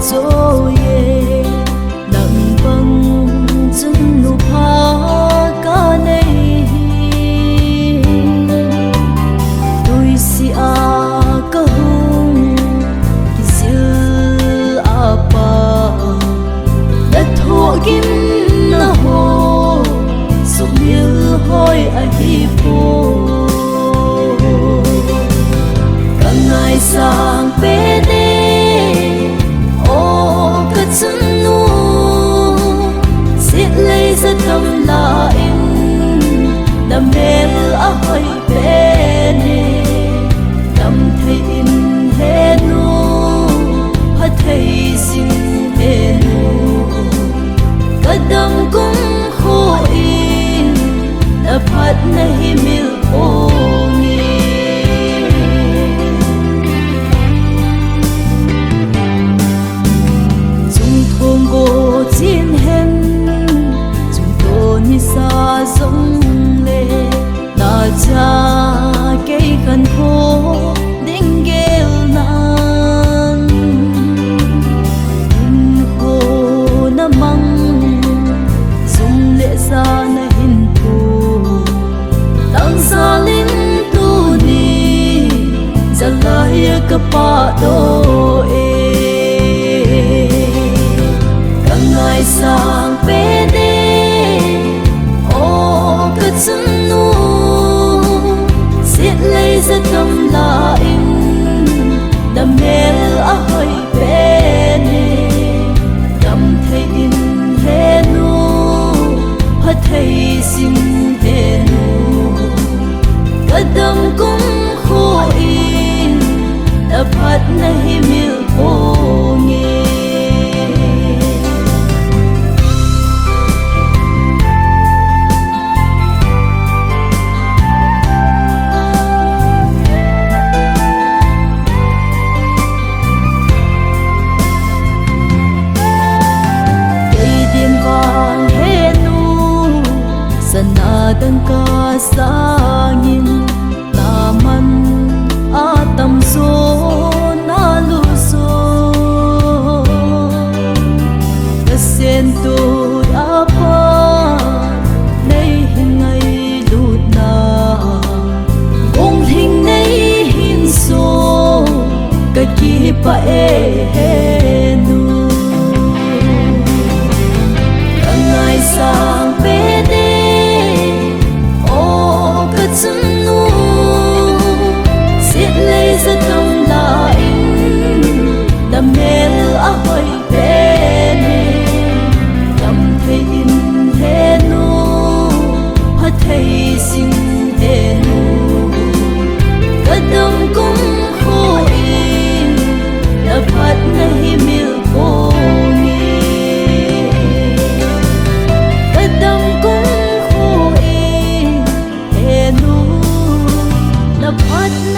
cho ye nặng băng chân nụ pha ca này tôi si a ca hung kizil apa đã thua kim na ho sum mil hoi a hi po cả ngày sang bên tâm là in đam mê a hơi bene đam thấy in hết nu hết thấy xin hết nu cả đam cũng khô in đã phát nahi mil oni chung thôn go chiến hen ni sa sông lệ na cha cây khăn khô đinh ghel nan in khô na măng sông lệ sa na hin thu tang sa linh tu ni zalaya ka pa do e ka ngai sang pe de chân nu xiết lấy rất tâm là in đam mê a hơi bene đam thấy in hết nu hết thấy xin hết nu cả đam cũng khô in đã phát nahi mil oni dan ka sangin naman atam so na luso kasen tu apa nay hingai lut na ong hing nay hin so ka ki pa e nu kangai sang pe chân nu xiết lấy rất tâm là in đam mê a hơi bene đam thấy in hết nu hết thấy xin hết nu cả đam cũng khô in đã phát nahi mil oni cả đam cũng khô in the part